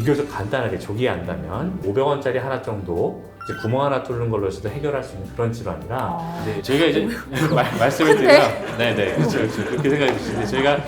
비교적 간단하게 조기한다면 500원짜리 하나 정도 이제 구멍 하나 뚫는 걸로 해서도 해결할 수 있는 그런 질환이라 이제 저희가 이제 말씀을 드리면 네네 그렇죠 그렇게 생각해 주시는데 저희가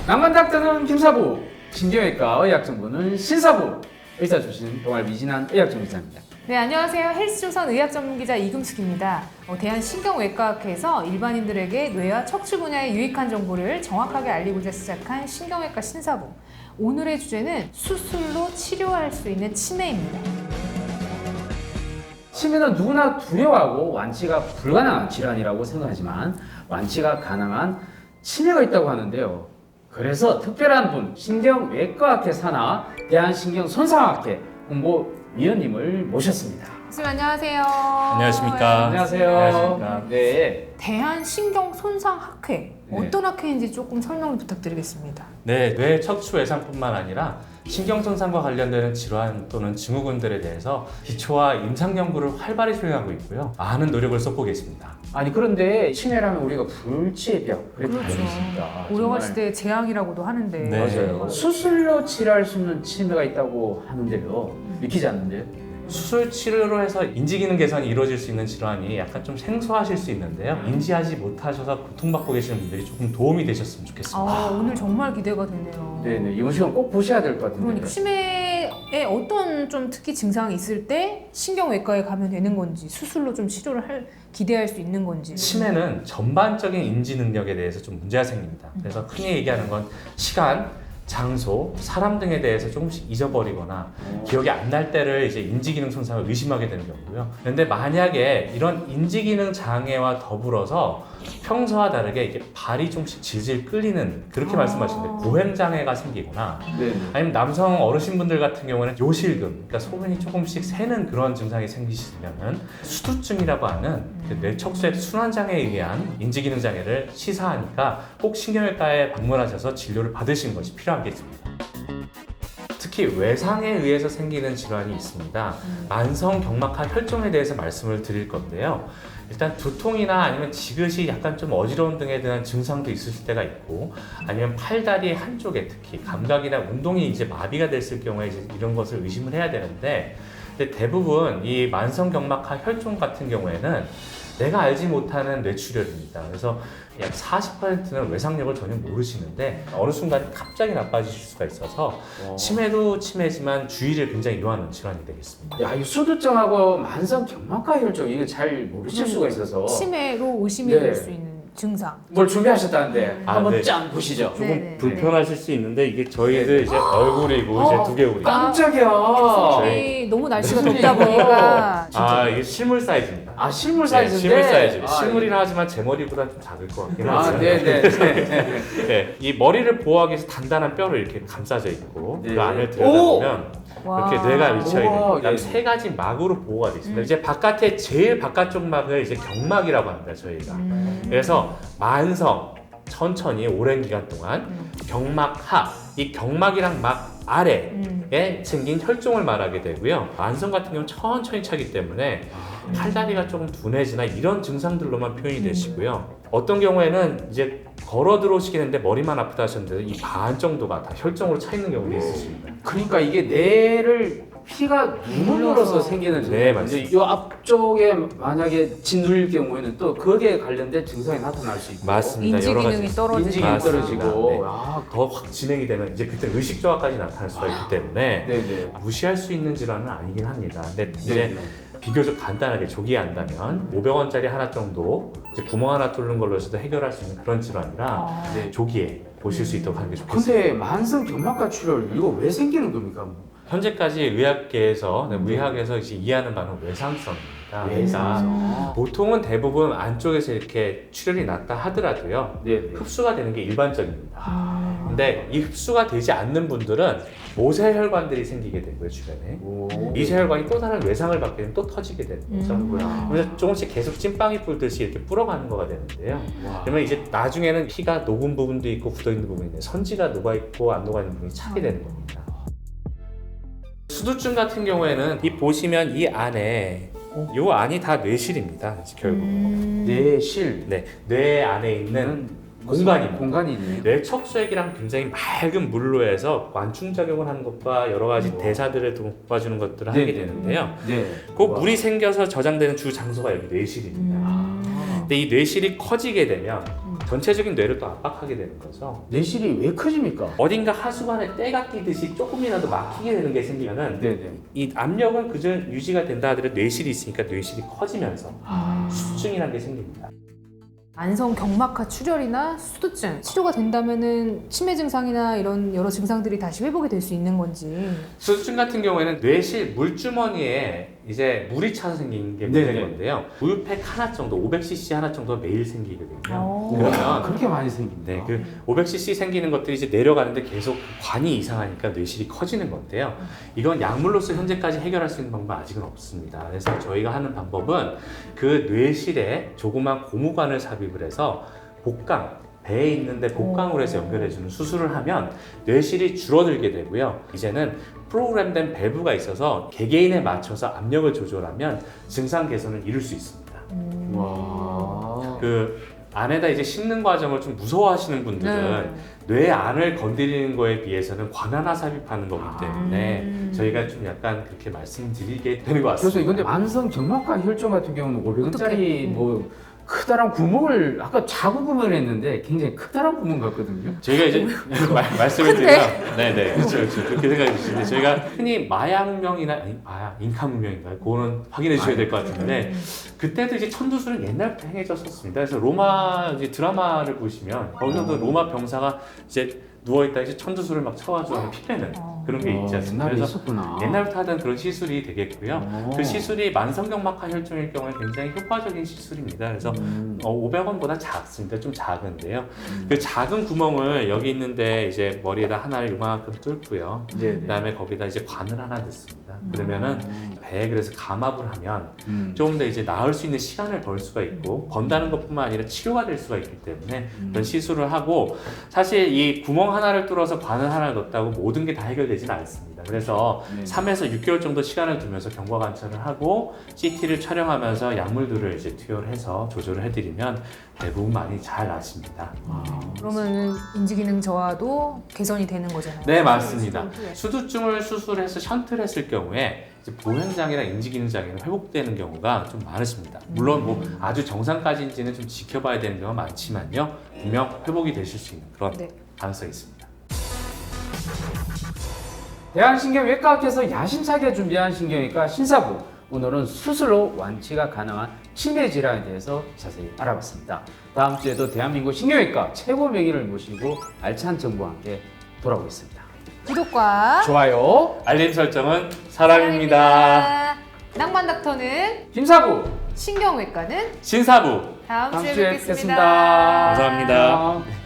낭만닥터는 김사부, 신경외과 의학정보는 신사부, 의사 출신 동아일 미진한 의학전문기자입니다. 네, 안녕하세요. 헬스조선 의학전문기자 이금숙입니다. 대한신경외과학회에서 일반인들에게 뇌와 척추 분야의 유익한 정보를 정확하게 알리고자 시작한 신경외과 신사부. 오늘의 주제는 수술로 치료할 수 있는 치매입니다. 치매는 누구나 두려워하고 완치가 불가능한 질환이라고 생각하지만 완치가 가능한 치매가 있다고 하는데요. 그래서 특별한 분, 신경외과학회 산하 대한신경손상학회 홍보위원님을 모셨습니다. 선생님 안녕하세요. 안녕하십니까. 안녕하세요. 안녕하십니까. 네. 대한신경손상학회 어떤 학회인지 조금 설명을 부탁드리겠습니다. 네, 뇌 척추 외상뿐만 아니라 신경손상과 관련되는 질환 또는 증후군들에 대해서 기초와 임상 연구를 활발히 수행하고 있고요. 많은 노력을 쏟고 계십니다. 아니 그런데 치매라면 우리가 불치의 벽 그렇게 그렇죠. 알고 있습니다. 고령화 정말. 시대의 재앙이라고도 하는데 네. 맞아요. 수술로 치료할 수 있는 치매가 있다고 하는데요. 믿기지 않는데. 수술 치료로 해서 인지기능 개선이 이루어질 수 있는 질환이 약간 좀 생소하실 수 있는데요. 인지하지 못하셔서 고통받고 계시는 분들이 조금 도움이 되셨으면 좋겠습니다. 오늘 정말 기대가 되네요. 네네. 이번 시간 꼭 보셔야 될 것 같은데. 그러니까 치매에 어떤 좀 특히 증상이 있을 때 신경외과에 가면 되는 건지 수술로 좀 치료를 기대할 수 있는 건지. 치매는 전반적인 인지 능력에 대해서 좀 문제가 생깁니다. 그래서 흔히 얘기하는 건 시간, 장소, 사람 등에 대해서 조금씩 잊어버리거나 기억이 안 날 때를 이제 인지기능 손상을 의심하게 되는 경우고요. 그런데 만약에 이런 인지기능 장애와 더불어서 평소와 다르게 이게 발이 조금씩 질질 끌리는 그렇게 말씀하시는데 고행장애가 생기거나 네. 아니면 남성 어르신분들 같은 경우는 요실금, 그러니까 소변이 조금씩 새는 그런 증상이 생기시면 수두증이라고 하는 뇌 척수의 순환장애에 의한 인지기능 장애를 시사하니까 꼭 신경외과에 방문하셔서 진료를 받으시는 것이 필요하겠습니다. 특히 외상에 의해서 생기는 질환이 있습니다. 만성 경막하 혈종에 대해서 말씀을 드릴 건데요. 일단 두통이나 아니면 지그시 약간 좀 어지러운 등에 대한 증상도 있으실 때가 있고 아니면 팔다리 한쪽에 특히 감각이나 운동이 이제 마비가 됐을 경우에 이제 이런 것을 의심을 해야 되는데 근데 대부분 이 만성 경막하 혈종 같은 경우에는 내가 알지 못하는 뇌출혈입니다. 그래서 약 40%는 외상력을 전혀 모르시는데 어느 순간 갑자기 나빠지실 수가 있어서 치매도 치매지만 주의를 굉장히 요하는 질환이 되겠습니다. 야, 이 수두증하고 만성 경막하 혈종 이게 잘 모르실 수가 있어서 치매로 의심이 네. 될 수 있는 증상. 뭘 준비하셨다는데 한번 네. 짠 보시죠. 네. 조금 불편하실 수 있는데 이게 저희들 이제 얼굴이고 이제 두개골이 깜짝이야. 선생님이 너무 날씨가 덥다 보니까 이게 실물 사이즈입니다. 아, 실물 네, 사이즈인데. 실물 사이즈. 아, 실물이라 하지만 제 머리보다 좀 작을 것 같긴 아, 하죠. 네네. 네, 이 머리를 보호하기 위해서 단단한 뼈로 이렇게 감싸져 있고 네. 그 안을 들여다보면 와. 이렇게 뇌가 위치하게 됩니다. 우와, 그다음 예. 세 가지 막으로 보호가 되어 있습니다. 이제 바깥에 제일 바깥쪽 막을 이제 경막이라고 합니다. 저희가. 그래서 만성 천천히 오랜 기간 동안 경막하 이 경막이랑 막 아래에 생긴 혈종을 말하게 되고요. 만성 같은 경우는 천천히 차기 때문에 팔다리가 조금 둔해지나 이런 증상들로만 표현이 되시고요. 어떤 경우에는 이제 걸어 들어오시긴 했는데 머리만 아프다 하셨는데 이 반 정도가 다 혈종으로 차 있는 경우도 있으십니다. 그러니까 이게 뇌를 피가 누물러서 생기는 증상. 네, 맞습니다. 이 앞쪽에 만약에 짓눌릴 경우에는 또 거기에 관련된 증상이 나타날 수 있고. 맞습니다. 인지 여러 가지 기능이 떨어지고 인지기능 맞습니다. 떨어지고. 네. 아, 더 확 진행이 되면 이제 그때 의식저하까지 나타날 수가 있기 때문에 네네. 무시할 수 있는 질환은 아니긴 합니다. 근데 이제 네네. 비교적 간단하게 조기한다면 500원짜리 하나 정도 이제 구멍 하나 뚫는 걸로 해서도 해결할 수 있는 그런 질환이라 네. 조기에 보실 수 있도록 하는 게 좋겠습니다. 근데 만성 경막하 출혈 이거 왜 생기는 겁니까? 현재까지 의학계에서 의학에서 이제 이해하는 바는 외상성입니다. 그러니까 외상성. 보통은 대부분 안쪽에서 이렇게 출혈이 났다 하더라도요. 네. 흡수가 되는 게 일반적입니다. 근데 이 흡수가 되지 않는 분들은 모세혈관들이 생기게 되고요, 주변에. 미세혈관이 또 다른 외상을 받게 되면 또 터지게 되는 거죠. 그래서 조금씩 계속 찐빵이 불듯이 이렇게 불어가는 거가 되는데요. 그러면 이제 나중에는 피가 녹은 부분도 있고 굳어있는 부분이 있는데 선지가 녹아있고 안 녹아있는 부분이 차게 되는 겁니다. 수두증 같은 경우에는 이 보시면 이 안에 요 안이 다 뇌실입니다. 결국은. 뇌실. 네, 뇌 안에 있는 공간입니다. 공간이네. 뇌척수액이랑 굉장히 맑은 물로 해서 관충작용을 하는 것과 여러 가지 대사들을 도와주는 것들을 네. 하게 되는데요. 네. 그 물이 생겨서 저장되는 주 장소가 여기 뇌실입니다. 근데 이 뇌실이 커지게 되면 전체적인 뇌를 또 압박하게 되는 거죠. 뇌실이 왜 커집니까? 어딘가 하수관에 때가 끼듯이 조금이라도 막히게 되는 게 생기면은 네네. 이 압력은 그저 유지가 된다 하더라도 뇌실이 있으니까 뇌실이 커지면서 수증이라는 게 생깁니다. 만성 경막하 출혈이나 수두증 치료가 된다면은 치매 증상이나 이런 여러 증상들이 다시 회복이 될 수 있는 건지. 수두증 같은 경우에는 뇌실 물주머니에 이제 물이 차서 생긴 게 문제인 네네. 건데요. 우유팩 하나 정도, 500cc 하나 정도 매일 생기거든요. 오. 그러면 그렇게 많이 생깁니다. 네, 그 500cc 생기는 것들이 이제 내려가는데 계속 관이 이상하니까 뇌실이 커지는 건데요. 이건 약물로서 현재까지 해결할 수 있는 방법은 아직은 없습니다. 그래서 저희가 하는 방법은 그 뇌실에 조그만 고무관을 삽입을 해서 복강, 배에 있는데 복강으로 해서 연결해주는 수술을 하면 뇌실이 줄어들게 되고요. 이제는 프로그램된 밸브가 있어서 개개인에 맞춰서 압력을 조절하면 증상 개선을 이룰 수 있습니다. 와. 그 안에다 이제 씹는 과정을 좀 무서워하시는 분들은 뇌 안을 건드리는 거에 비해서는 관 하나 삽입하는 거기 때문에 저희가 좀 약간 그렇게 말씀드리게 되는 것 같습니다. 그래서 이건데 만성 경막하 혈증 같은 경우는 500원짜리 어떡해? 뭐 크다란 구멍을 아까 작은 구멍을 했는데 굉장히 크다란 구멍 같거든요. 저희가 이제 말씀을 드리면 네네 그렇죠 그렇게 생각해 주시는데 저희가 흔히 마야 문명이나 아니 마야 잉카 문명인가요? 그거는 확인해 주셔야 될 것 같은데 그때도 이제 천두술은 옛날부터 행해졌었습니다. 그래서 로마 이제 드라마를 보시면 거기서도 로마 병사가 이제 누워있다 이제 천두술을 막 쳐가지고 피 빼는 그런 게 있지 않습니까? 옛날에 그래서 있었구나. 옛날부터 하던 그런 시술이 되겠고요. 그 시술이 만성경막하 혈증일 경우에 굉장히 효과적인 시술입니다. 그래서 500원보다 작습니다. 좀 작은데요. 그 작은 구멍을 여기 있는데 이제 머리에다 하나를 요만큼 뚫고요. 네. 그다음에 거기다 이제 관을 하나 넣습니다. 그러면은 배에 그래서 감압을 하면 음. 좀 더 이제 나을 수 있는 시간을 벌 수가 있고 건다는 것뿐만 아니라 치료가 될 수가 있기 때문에 그런 시술을 하고 사실 이 구멍 하나를 뚫어서 관을 하나 넣었다고 모든 게 다 해결되지는 않습니다. 그래서 네. 3에서 6개월 정도 시간을 두면서 경과 관찰을 하고 CT를 촬영하면서 약물들을 이제 투여를 해서 조절을 해드리면 대부분 많이 잘 나십니다. 그러면은 인지기능 저하도 개선이 되는 거잖아요. 네, 맞습니다. 수술 후에. 수두증을 수술해서 션트를 했을 경우에 이제 보행장애나 인지기능장애는 회복되는 경우가 좀 많으십니다. 물론 뭐 아주 정상까지인지는 좀 지켜봐야 되는 경우가 많지만요. 분명 회복이 되실 수 있는 그런 네. 가능성이 있습니다. 대한신경외과학회에서 야심차게 준비한 신경외과 신사부. 오늘은 수술로 완치가 가능한 치매 질환에 대해서 자세히 알아봤습니다. 다음 주에도 대한민국 신경외과 최고 명의를 모시고 알찬 정보와 함께 돌아오겠습니다. 구독과 좋아요. 알림 설정은 사랑입니다. 낭만 닥터는 김사부. 신경외과는 신사부 다음 주에 주에 뵙겠습니다. 뵙겠습니다. 감사합니다.